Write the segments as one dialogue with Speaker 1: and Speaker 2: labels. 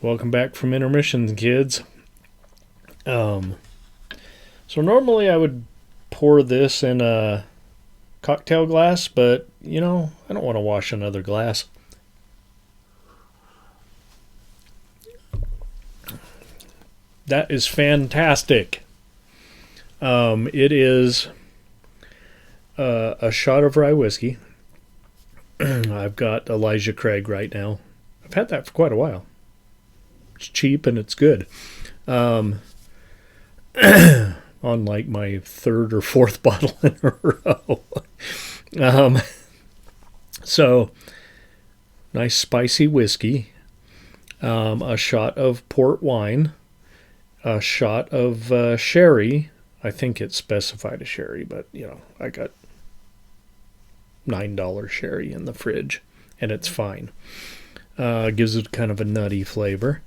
Speaker 1: Welcome back from intermission, kids. So normally I would pour this in a cocktail glass, but, I don't want to wash another glass. That is fantastic. It is a shot of rye whiskey. I've got Elijah Craig right now. I've had that for quite a while. It's cheap and it's good. On like my third or fourth bottle in a row. So, nice spicy whiskey. A shot of port wine. A shot of sherry. I think it's specified a sherry, but, I got $9 sherry in the fridge, and it's fine. Gives it kind of a nutty flavor.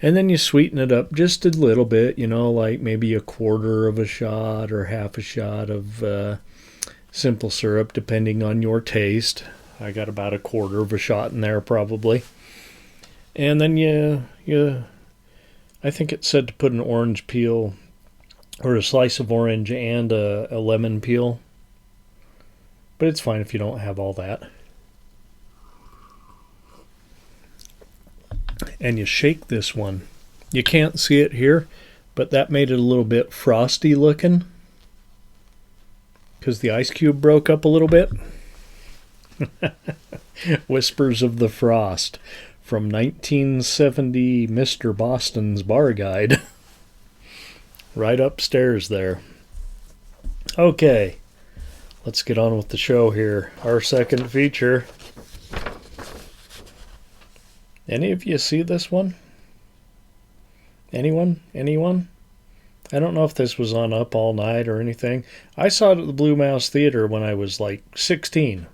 Speaker 1: And then you sweeten it up just a little bit, like maybe a quarter of a shot or half a shot of simple syrup, depending on your taste. I got about a quarter of a shot in there, probably. And then I think it said to put an orange peel or a slice of orange and a lemon peel. But it's fine if you don't have all that. And you shake this one. You can't see it here, but that made it a little bit frosty looking because the ice cube broke up a little bit. Whispers of the Frost from 1970 Mr. Boston's Bar Guide. Right upstairs there. Okay, let's get on with the show here. Our second feature. Any of you see this one? Anyone? I don't know if this was on Up All Night or anything. I saw it at the Blue Mouse Theater when I was like 16.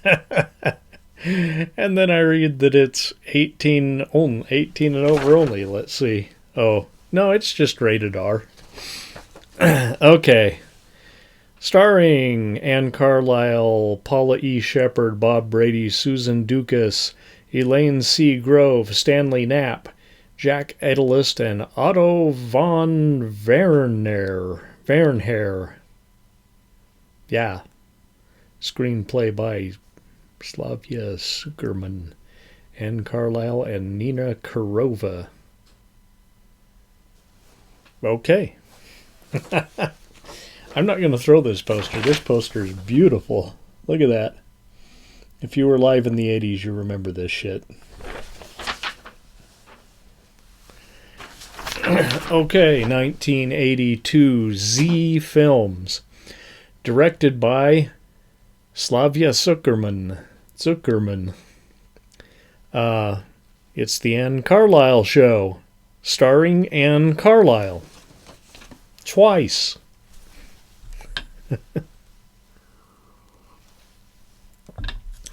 Speaker 1: And then I read that it's 18 and over only. Let's see. Oh, no, it's just rated R. Okay. Starring Ann Carlisle, Paula E. Shepard, Bob Brady, Susan Dukas, Elaine C. Grove, Stanley Knapp, Jack Edelist, and Otto von Wernher. Yeah. Screenplay by Slavia Sukerman, Ann Carlisle, and Nina Karova. Okay. I'm not going to throw this poster. This poster is beautiful. Look at that. If you were alive in the 80s, you remember this shit. Okay, 1982 Z Films. Directed by Slavia Zuckerman. It's the Ann Carlisle Show. Starring Ann Carlisle. Twice.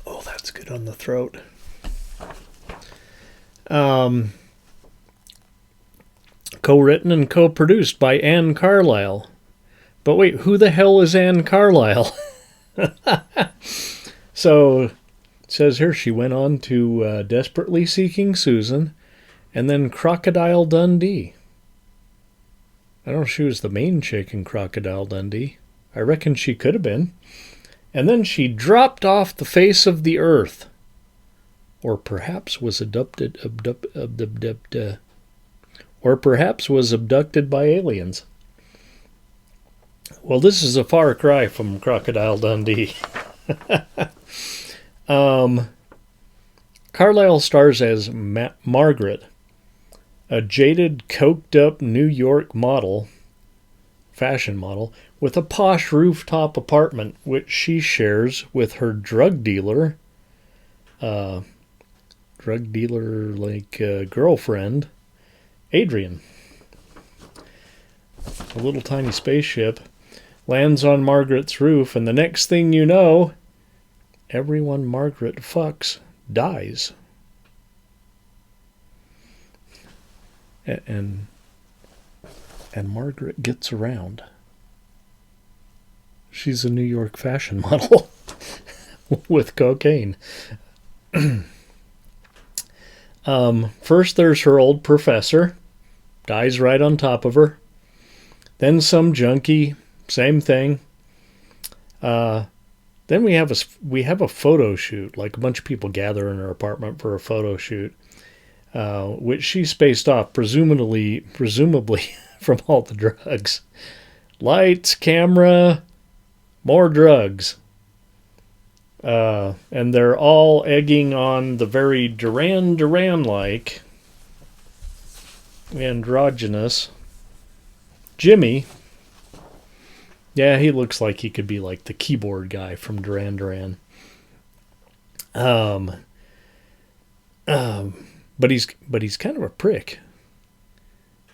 Speaker 1: Oh, that's good on the throat. Co-written and co-produced by Ann Carlisle. But wait, who the hell is Ann Carlisle? So, it says here she went on to Desperately Seeking Susan and then Crocodile Dundee. I don't know if she was the main chick in Crocodile Dundee. I reckon she could have been. And then she dropped off the face of the earth. Or perhaps was abducted by aliens. Well, this is a far cry from Crocodile Dundee. Carlisle stars as Margaret, a jaded, coked-up New York fashion model, with a posh rooftop apartment, which she shares with her drug dealer girlfriend, Adrian. A little tiny spaceship lands on Margaret's roof, and the next thing you know, everyone Margaret fucks dies. And Margaret gets around. She's a New York fashion model with cocaine. First, there's her old professor, dies right on top of her. Then some junkie, same thing. Then we have a photo shoot, like a bunch of people gather in her apartment for a photo shoot, which she spaced off, presumably from all the drugs. Lights, camera, more drugs. And they're all egging on the very Duran Duran-like, androgynous Jimmy. Yeah, he looks like he could be like the keyboard guy from Duran Duran. But he's kind of a prick.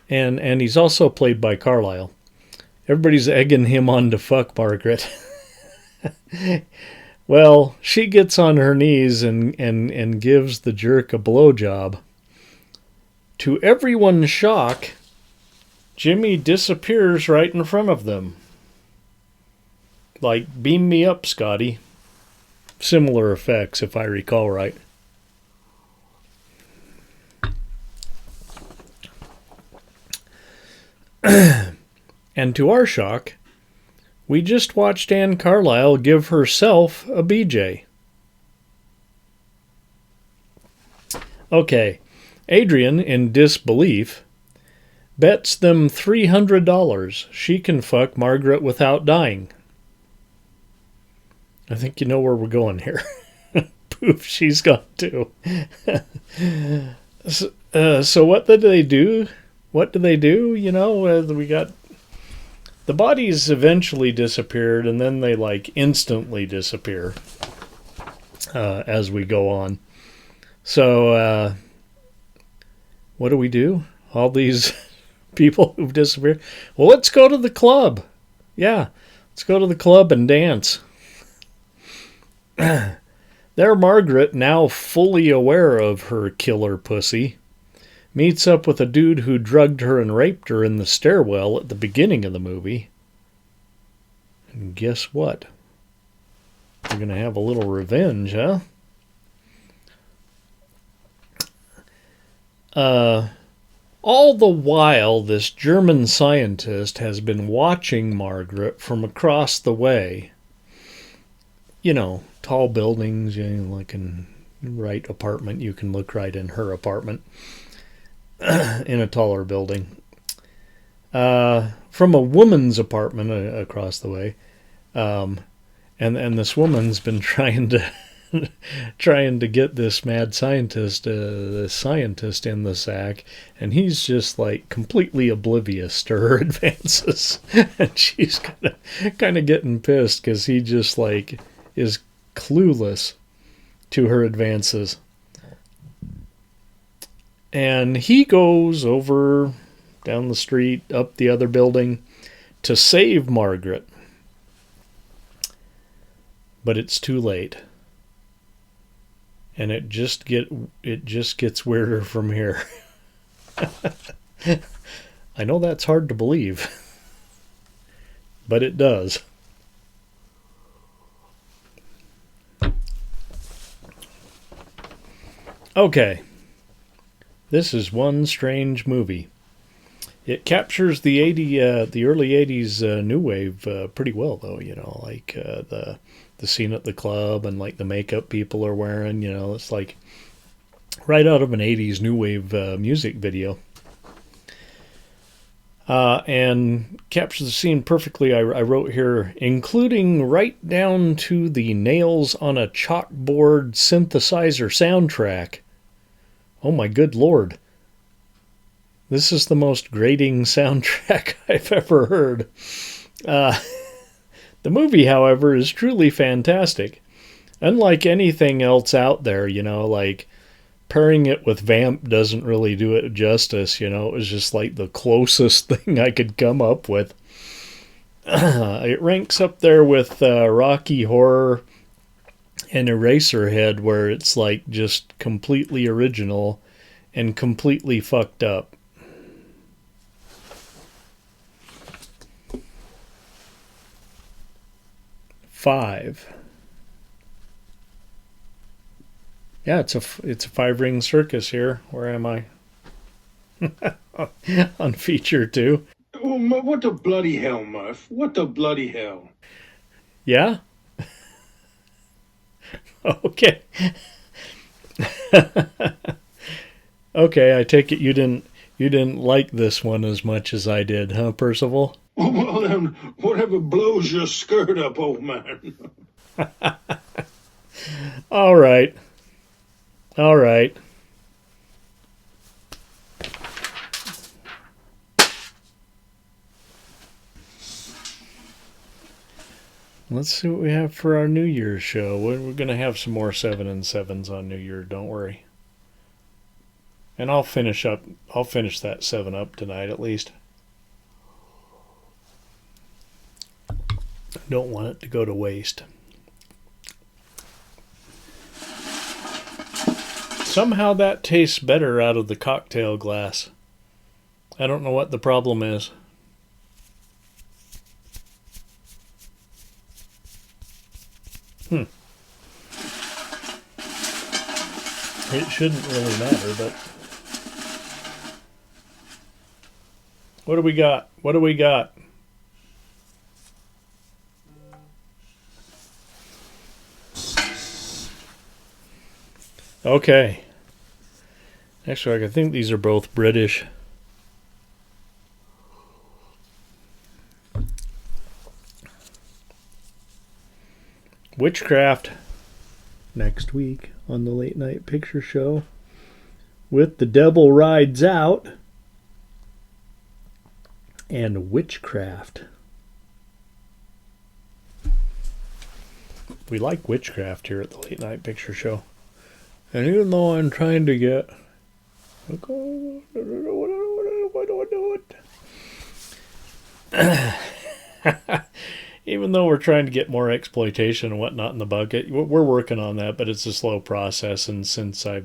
Speaker 1: And he's also played by Carlisle. Everybody's egging him on to fuck Margaret. Well, she gets on her knees and gives the jerk a blowjob. To everyone's shock, Jimmy disappears right in front of them. Like, beam me up, Scotty. Similar effects, if I recall right. And to our shock, we just watched Anne Carlisle give herself a BJ. Okay, Adrian, in disbelief, bets them $300 she can fuck Margaret without dying. I think you know where we're going here. Poof, she's gone too. So what did they do? What do they do? You know, we got... The bodies eventually disappeared, and then they, like, instantly disappear as we go on. So, what do? All these people who've disappeared? Well, let's go to the club. Yeah, let's go to the club and dance. There, Margaret, now fully aware of her killer pussy, meets up with a dude who drugged her and raped her in the stairwell at the beginning of the movie. And guess what? We're going to have a little revenge, huh? All the while, this German scientist has been watching Margaret from across the way. You know, tall buildings, you know, like in right apartment, you can look right in her apartment. In a taller building. From a woman's apartment across the way. And this woman's been trying to get this mad scientist in the sack, and he's just like completely oblivious to her advances. And she's kind of getting pissed because he just like is clueless to her advances. And he goes over down the street, up the other building, to save Margaret. But it's too late. And it just gets weirder from here. I know that's hard to believe. But it does. Okay. This is one strange movie. It captures the early 80s new wave pretty well, though. You know, like the scene at the club and like the makeup people are wearing. You know, it's like right out of an 80s new wave music video. And captures the scene perfectly. I wrote here, including right down to the nails on a chalkboard synthesizer soundtrack. Oh my good lord. This is the most grating soundtrack I've ever heard. The movie, however, is truly fantastic. Unlike anything else out there, you know, like pairing it with Vamp doesn't really do it justice, you know. It was just like the closest thing I could come up with. It ranks up there with Rocky Horror and Eraserhead, where it's like just completely original and completely fucked up. Five. Yeah, it's a 5-ring circus here. Where am I? On feature 2.
Speaker 2: Oh, what the bloody hell, Murph? What the bloody hell?
Speaker 1: Yeah? Okay. Okay, I take it you didn't like this one as much as I did, huh, Percival?
Speaker 2: Well, then, whatever blows your skirt up, old man.
Speaker 1: All right. All right. Let's see what we have for our New Year's show. We're going to have some more 7 and 7s on New Year, don't worry. And I'll finish that 7 up tonight at least. I don't want it to go to waste. Somehow that tastes better out of the cocktail glass. I don't know what the problem is. It shouldn't really matter, but... What do we got? What do we got? Okay. Actually, I think these are both British. Witchcraft. Next week on the Late Night Picture Show with The Devil Rides Out and Witchcraft. We like witchcraft here at the Late Night Picture Show. And even though I'm trying to get... Why do I do it? Even though we're trying to get more exploitation and whatnot in the bucket, we're working on that, but it's a slow process. And since I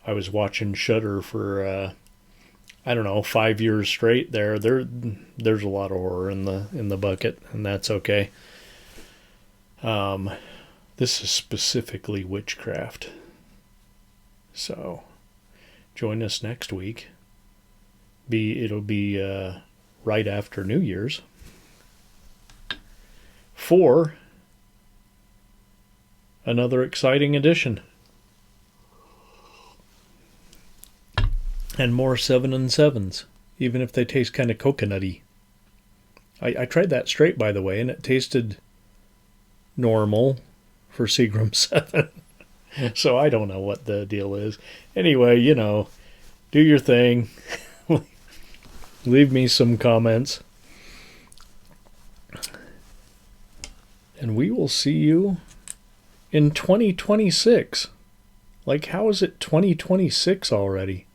Speaker 1: was watching Shudder for, 5 years straight there's a lot of horror in the bucket, and that's okay. This is specifically witchcraft. So, join us next week. It'll be right after New Year's. For another exciting edition. And more 7 and 7s, even if they taste kind of coconutty. I tried that straight, by the way, and it tasted normal for Seagram 7. So I don't know what the deal is. Anyway, do your thing. Leave me some comments. And we will see you in 2026. Like, how is it 2026 already?